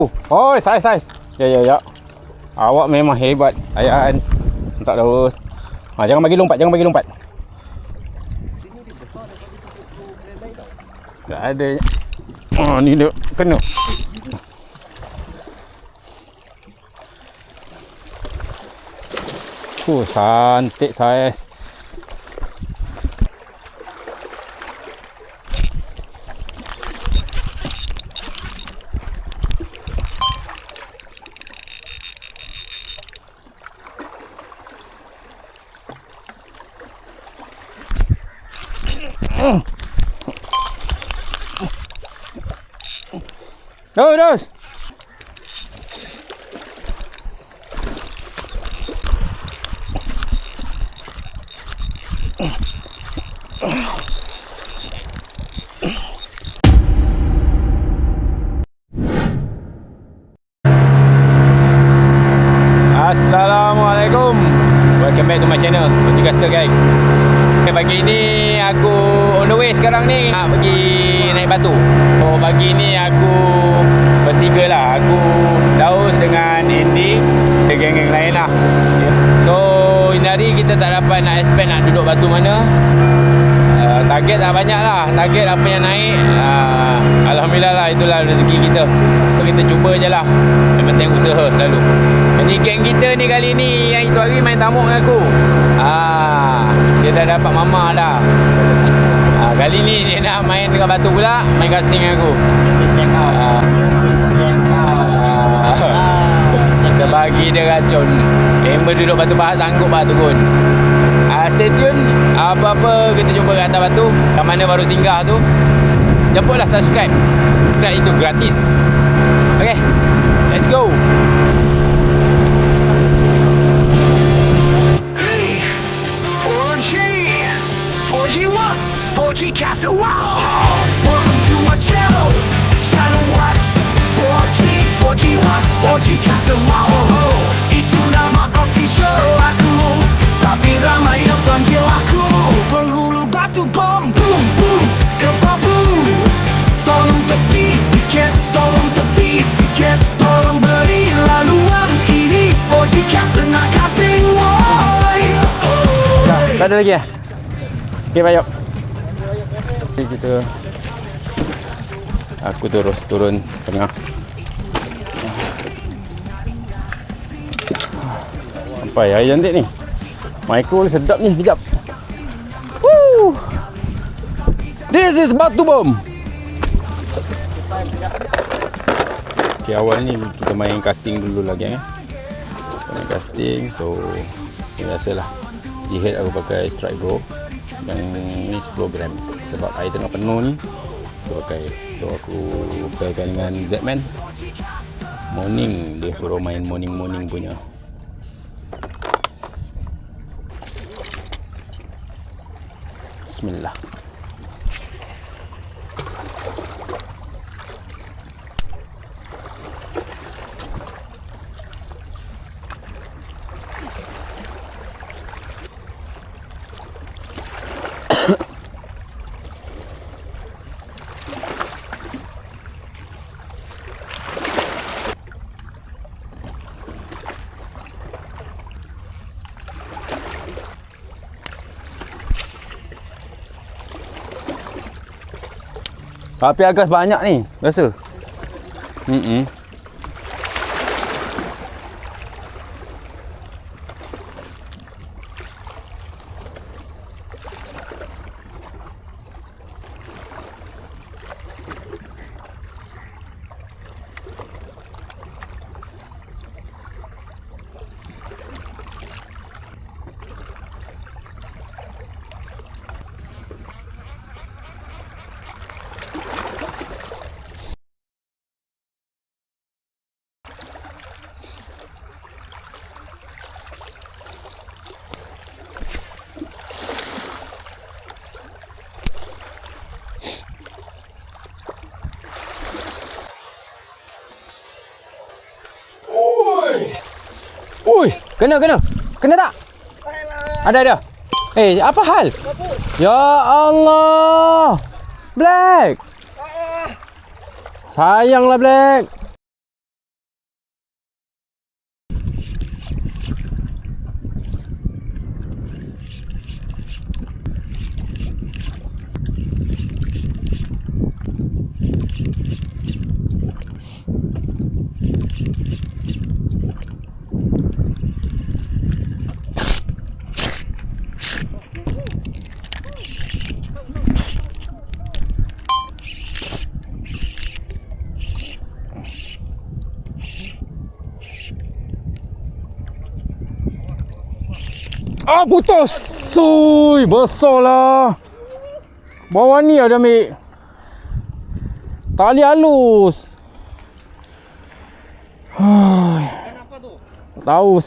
Oh, saiz. Ya. Awak memang hebat, Ayan. Tak tahu. Jangan bagi lompat. Tak ada. Ni dia kena. Cantik saiz. Terus. Assalamualaikum. Welcome back to my channel, Podcaster Gang. Pagi ni aku on the way sekarang ni nak pergi naik batu. Pagi ni aku bertiga lah. Aku, Daus dengan Andy, geng-geng lain lah. So ini hari kita tak dapat nak expand nak duduk batu mana. Target dah banyak lah. Target apa yang naik, Alhamdulillah lah, itulah rezeki kita. So kita cuba je lah. Yang penting usaha selalu. Jadi geng kita ni kali ni, yang itu hari main tamuk dengan aku. Dia dah dapat mama dah. Kali ni dia nak main dengan batu pula, main casting dengan aku. Kita bagi dia racun. Member duduk batu pahat sanggup lah turun. Stay tune. Apa-apa kita jumpa kat atas batu. Kat mana baru singgah tu, jemputlah subscribe. Subscribe itu gratis. Okay, let's go. Castle, wow! Welcome to my channel. Channel what? 4G what? 4G Castle, wow! Itu nama official aku, tapi ramai yang panggil aku penghulu batu bom, boom boom, gempa boom. Tolong tepi sikit, tolong beri laluan ini. 4G Castle nak casting, woi. Tak ada lagi. Okay, bayok. Aku terus turun tengah. Sampai air cantik ni. Micro sedap ni, sekejap. Woo! This is batu bom. Okay, awal ni kita main casting dulu lagi. Main casting, so biasalah. Jihad aku pakai Strike Bro. Yang ni 10 gram. Sebab air tengah penuh ni, so aku pakaikan dengan Z-Man. Morning, dia suruh main morning punya. Bismillah. Api agas banyak ni, rasa. Ui, kena tak? Ada. Apa hal? Ya Allah, Black. Sayanglah Black. Ah, putus. Sui, besar lah. Bawah ni ada ambil. Tali halus. Kenapa tu? Tahu,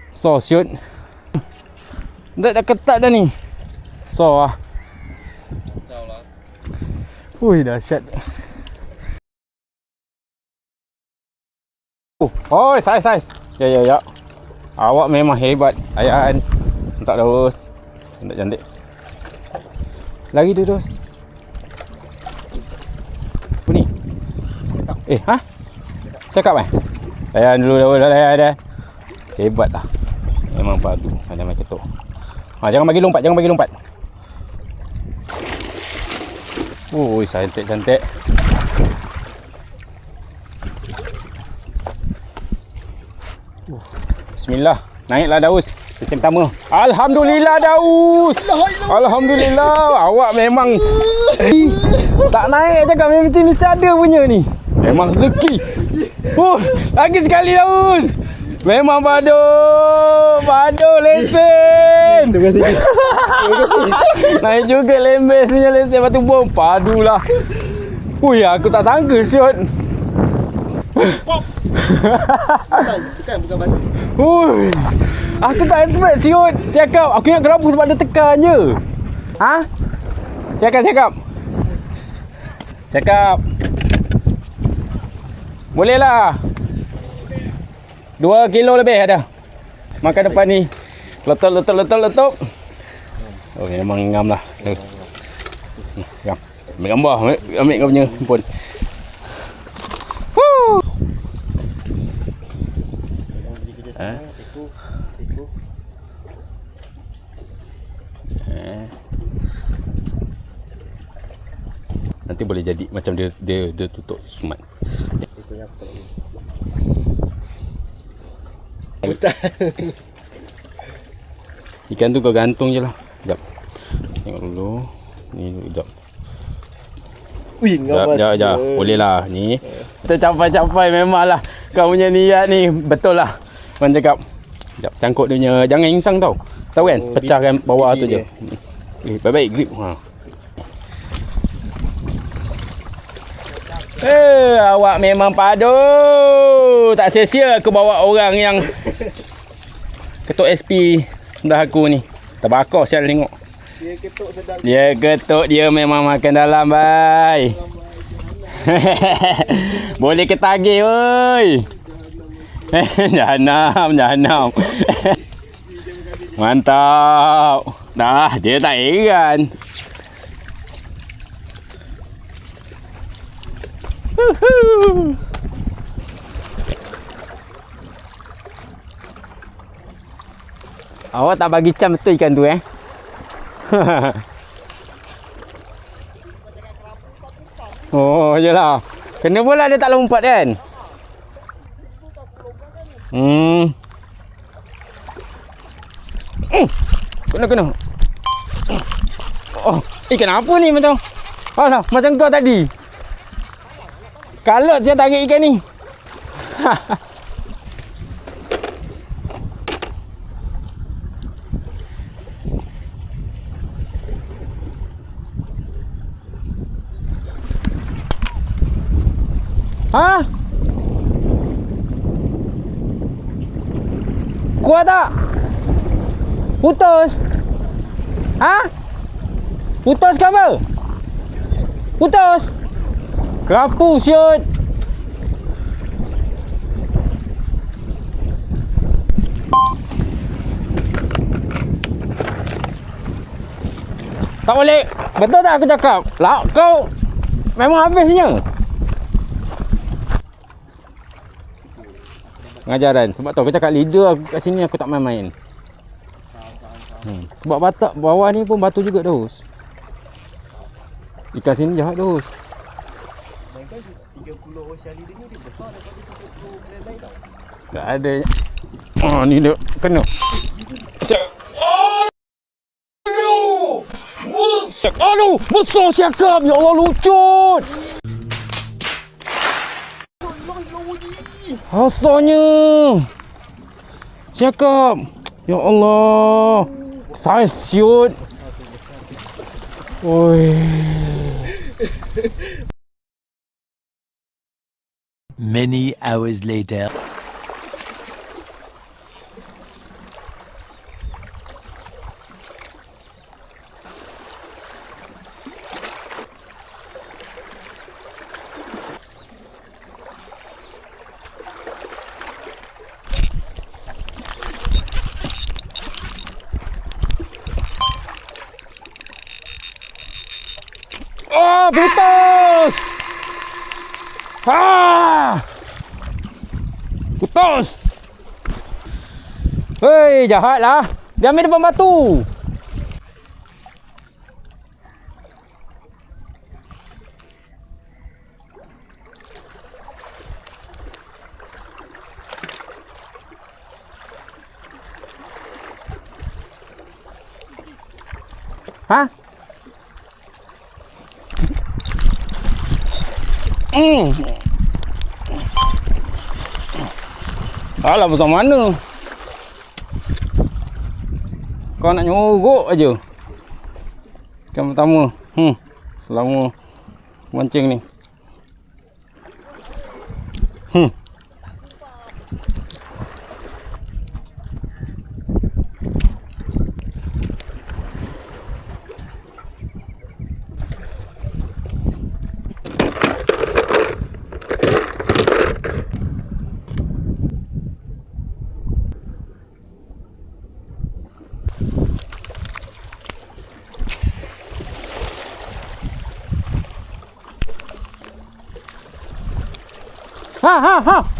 so siut. Dah ketat dah ni. Lah. Insya-Allah. Ui, dahsyat. Oh, saiz. Ya. Awak memang hebat, Ayaan. Tak terus. Cantik. Lagi tu terus. Apa ni? Cakap Ayaan dulu dah. Hebat lah. Memang padu. Ada main ketuk. Jangan bagi lompat. Ui, cantik. Bismillah. Naiklah Daus. Sesi pertama. Alhamdulillah Daus. Alhamdulillah. Awak memang tak naik cakap mesti ada punya ni. Memang rezeki. Lagi sekali Daus. Memang padu lesen. Terima kasih. Naik juga lembes punya lesen batu bom. Padulah. Ui, aku tak sangka siot. Bukan batu. Ui. Aku tak expect siot. Cakap, aku ingat kenapa sebab dia tekan je. Cakap. Boleh lah. 2 kilo lebih ada. Makan depan ni. Letup. Oh, memang ngam lah. Ngam. Ambil gambar. Ambil kau punya handphone. Nanti boleh jadi macam dia tutup smart. Ikan tu kau gantung je lah. Sekejap. Tengok dulu. Ni dulu, sekejap. Sekejap. Boleh lah. Ni. Kita capai memang lah. Kau punya niat ni. Betul lah. Abang cakap. Sekejap. Cangkuk dia punya. Jangan insang tau. Tahu kan? Pecahkan bawah tu je. Baik-baik grip. Awak memang padu. Tak sia-sia aku bawa orang yang ketuk SP dah aku ni. Terbakar sial tengok. Dia ketuk dia memang makan dalam, bye. Boleh ketagih oi. Jahanam. Mantap. Dah, dia tak heran. Awak tak bagi cam betul ikan tu Oh, yelah. Kena pula dia tak lompat kan? Kena. Oh, kenapa ni macam? Alah, macam kau tadi. Kalut saya tarik ikan ni. Kuat tak? Putus? Putus ke apa? Putus? Kerapu siut. Tak boleh. Betul tak aku cakap? Lah kau memang habisnya. Pengajaran. Sebab tu aku cakap leader aku kat sini aku tak main-main. Sebab batak bawah ni pun batu juga dos. Ikan sini jahat dos. kan 30 Australia ni dia besar daripada 30 brand lain tau. Tak ada. Oh, ni dia kena. Siap. Siap. Aduh, besar siakap. Ya Allah, lucut. Hasanya. Siakap. Ya Allah. Saiz siut. Oi. Many hours later. Ah, putus! Ah! Putus! Hei, jahatlah. Dia ambil depan batu. Ha? Alah, besar mana? Kau nak nyorok aja. Yang pertama, selama mancing ni. Ha.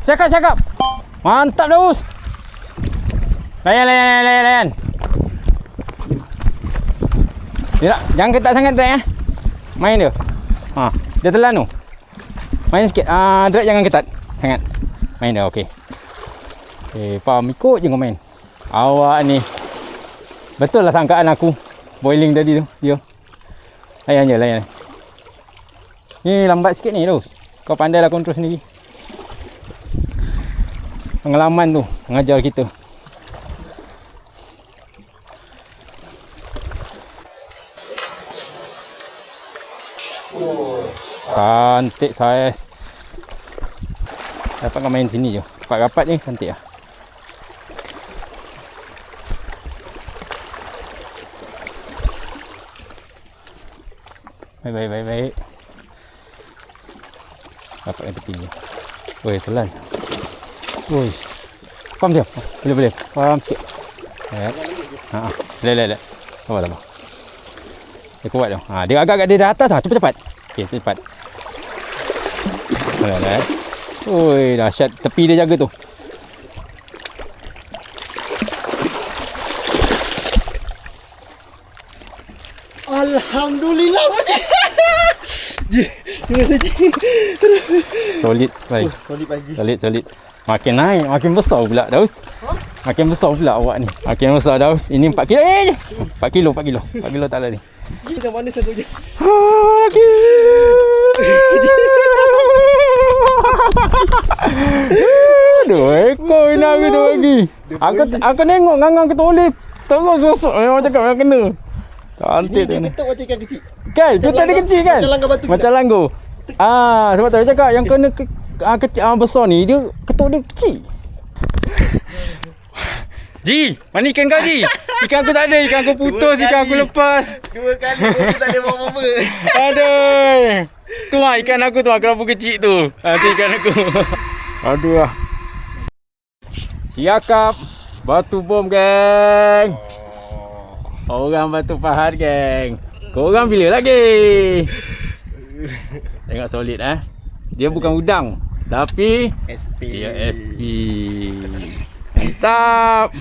Cakap. Mantap Daus. Layan. Dia jangan ketat sangat drag eh. Main dia. Dia telan tu. Main sikit. Drag jangan ketat sangat. Main dia okey. Faham, ikut je kau main. Awak ni. Betul lah sangkaan aku. Boiling tadi tu dia. Layan je. Ni lambat sikit ni Daus. Kau pandailah kontrol sendiri. Pengalaman tu mengajar kita. Cantik saiz. Dapat kau main sini je. Rapat-rapat ni cantik lah. Baik. Dapat yang tepi je. Woi, telan. Woi. Faham dia? Boleh. Faham sikit. Boleh. Tak apa. Dia kuat tu. Dia agak-agak dia dah atas. Cepat. Okey, cepat. Boleh. Oi, dahsyat. Tepi dia jaga tu. Alhamdulillah Pakcik. Terima kasih Cik. Solid, baik. Solid. Makin naik, makin besar pula Daus. Makin besar pula awak ni. Makin besar Daus. Ini 4 kilo je. 4 kilo. 4 kilo tak ada ni. Macam mana satu je? Lagi. Aduh, ekor ni nak dua lagi. Aku tengok ngangang kita boleh terus sosok memang cakap memang kena. Cantik tu ni. Ketuk macam ikan kecil. Kan, kita dia kecil kan? Macam langgar batu. Macam langgar. Sebab tu saya cakap yang kena kecil besar ni dia ketuk dia kecil. Ji, mana ikan kau Ji? Ikan aku tak ada, ikan aku putus, ikan aku lepas. 2 kali pun tak ada apa-apa. Aduh. Tu ikan aku tu kenapa kecil tu. Tu ikan aku. Aduh lah. Siakap batu bom geng. Orang batu pahat geng. Korang bila lagi? Tengok solid Dia bukan udang tapi SP. dia SP. Mantap.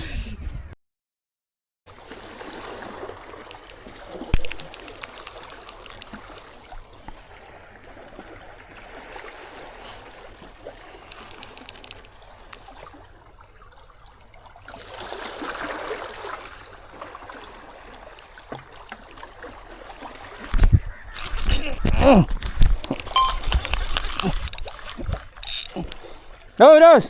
Terus.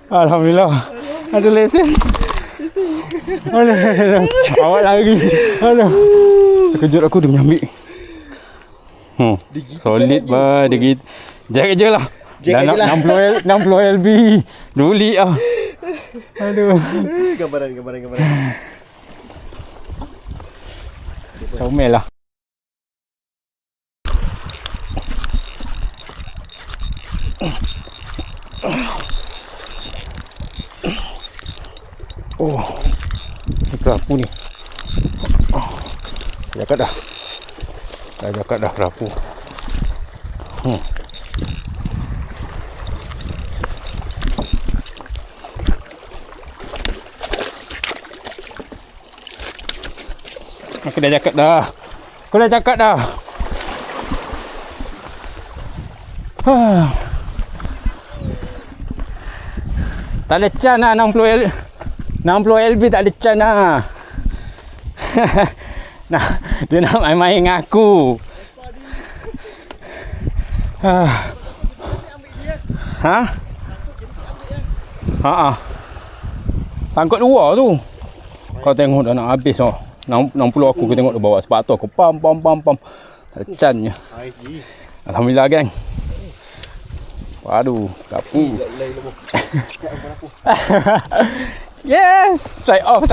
Alhamdulillah. Ada lesen. Aduh. Awak lagi. Aduh. Terkejut aku dia mengambil. Solid bah dia gitu. Jaga je lah. Jaga je lah. 60 LB. Duli ah. Aduh. Gambaran. Comel lah. Oh, ini kerapu ni. Jakat dah. Dah jakat dah kerapu. Aku dah jakat dah. Aku dah jakat dah. Tak ada can lah 60 LB tak ada can lah. Nah, dia nak main-main dengan aku. Ha? Ha. Sangkut luar tu. Kau tengok dah nak habis oh. 60 aku tengok dia bawa sebab tu aku pam. Tak ada cannya. Alhamdulillah geng. Waduh, kapu. Yes, slide off.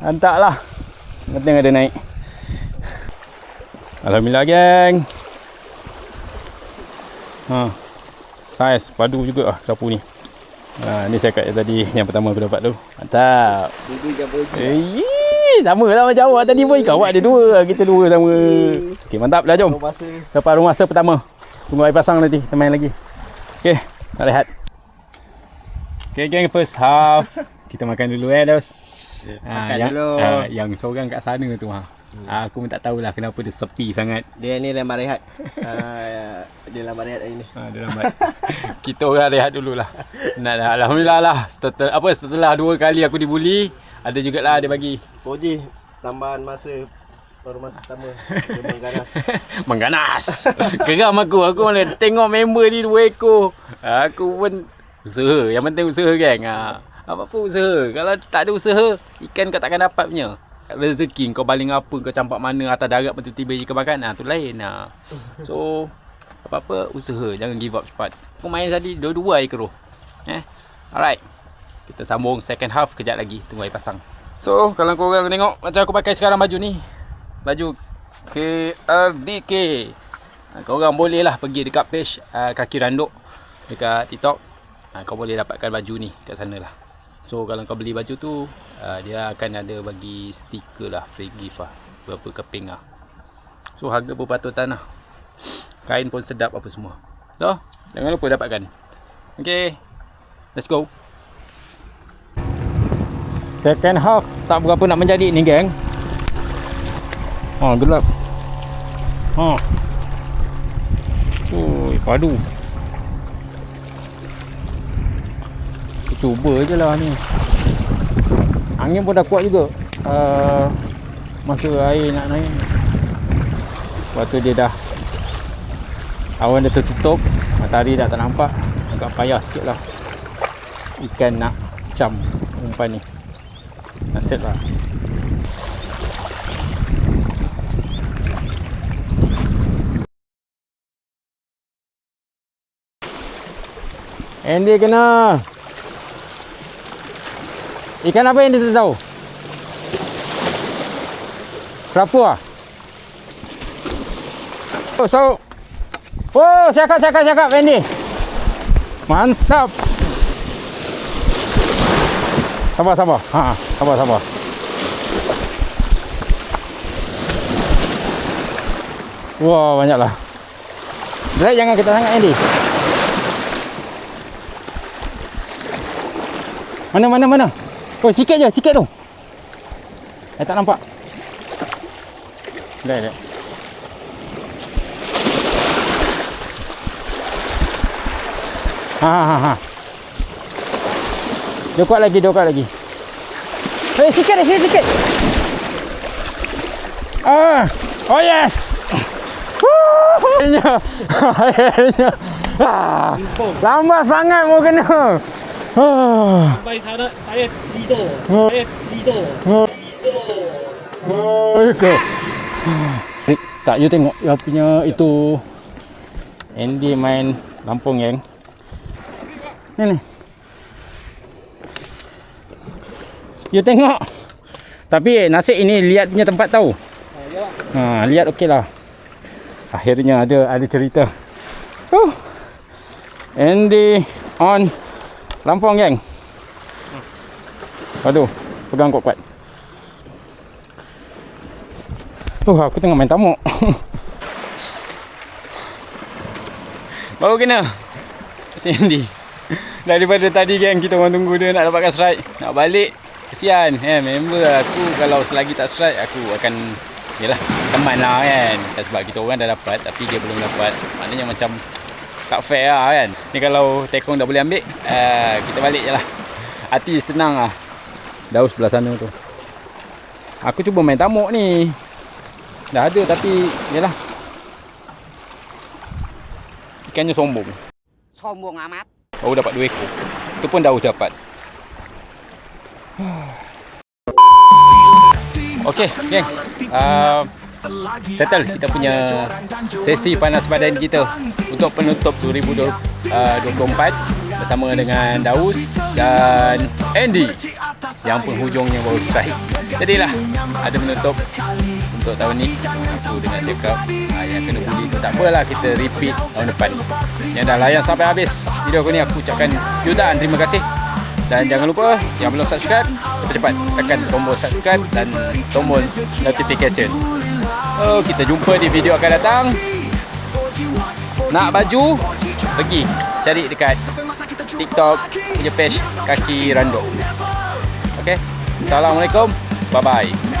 Mantap lah. Penting ada naik. Alhamdulillah geng. Saiz padu juga kapu ni. Ni saya kat tadi yang pertama aku dapat tu. Mantap. Sama lah macam awak tadi pun. Awak ada dua, kita dua sama. Okey, mantap dah jom. Separuh masa pertama. Tunggu air pasang nanti, kita main lagi. Okey, nak rehat. Okey geng, first half. Kita makan dulu dos. Makan yang, dulu. Yang seorang kat sana tu aku pun tak tahulah kenapa dia sepi sangat. Dia ni lambat rehat. Dia lambat rehat hari ni. Dia lambat. Kita orang rehat dululah. Alhamdulillah lah. Setelah 2 kali aku dibuli, ada jugalah dia bagi. Poji, tambahan masa baru masa pertama dia mengganas. Mengganas. Geram aku mana tengok member ni 2 ekor. Aku pun usaha. Yang penting usaha geng. Apa-apa usaha. Kalau tak ada usaha, ikan kau takkan dapat punya. Rezeki kau baling apa, kau campak mana atas darat pun tiba-tiba ikan makan. Tu lain. So apa-apa usaha, jangan give up cepat. Aku main tadi 2 air keruh. Alright. Kita sambung second half kejap lagi, tunggu air pasang. So kalau korang tengok macam aku pakai sekarang baju ni, baju KRDK. Korang boleh lah pergi dekat page Kaki Randuk dekat TikTok. Kau boleh dapatkan baju ni kat sana lah. So kalau kau beli baju tu, dia akan ada bagi stiker lah, free gift lah, berapa keping lah. So harga berpatutan lah. Kain pun sedap apa semua. So jangan lupa dapatkan. Okay, let's go. Second half tak berapa nak menjadi ni geng. Gelap. Padu. Cuba je lah ni. Angin pun dah kuat juga. Masa air nak naik. Lepas tu dia dah, awan dah tertutup, matahari dah tak nampak. Agak payah sikit lah ikan nak cam umpan ni. Nasib lah. Andy kena. Ikan apa yang dia tak tahu? Kerapu ah? Oh, so Oh, cakap Andy. Mantap. Sabar. Sabar. Wah, banyaklah. Drag jangan ketat sangat Andy. Mana? Oh, sikit tu. Saya tak nampak. Dah. Ha. Dia kuat lagi. Sikit. Oh yes. Akhirnya. Lambat sangat mau kena. Sampai saya tidur. Tak, you tengok dia punya itu Andy main Lampung Yang. Ni. You tengok. Tapi nasib ini lihat punya tempat tahu. Lihat okey lah. Akhirnya ada cerita. Andy on Lampung Yang. Aduh, pegang kuat-kuat. Aku tengah main tamuk. Baru kena si Andy. Daripada tadi geng kita orang tunggu dia nak dapatkan strike, nak balik. Kesian member aku kalau selagi tak strike aku akan yalah teman lah kan. Sebab kita orang dah dapat tapi dia belum dapat. Maknanya macam tak fair lah kan. Ni kalau Tekong dah boleh ambil, kita balik je lah. Hati senang lah. Daus sebelah sana tu. Aku cuba main tamuk ni. Dah ada tapi yalah. Ikannya sombong. Sombong amat. Baru dapat 2 ekor. Itu pun Daus dapat. Okey, geng. Settle kita punya sesi panas badan kita untuk penutup 2024 bersama dengan Daus dan Andy yang penghujungnya baru strike. Jadilah ada menutup untuk tahun ni. Aku dengan cakap yang kena buli tu tak apalah, kita repeat tahun depan. Yang dah layan sampai habis video aku ni, aku ucapkan jutaan terima kasih. Dan jangan lupa yang belum subscribe, cepat-cepat tekan tombol subscribe dan tombol notification. Kita jumpa di video akan datang. Nak baju? Pergi cari dekat TikTok punya page Kaki Random. Okay, Assalamualaikum. Bye-bye.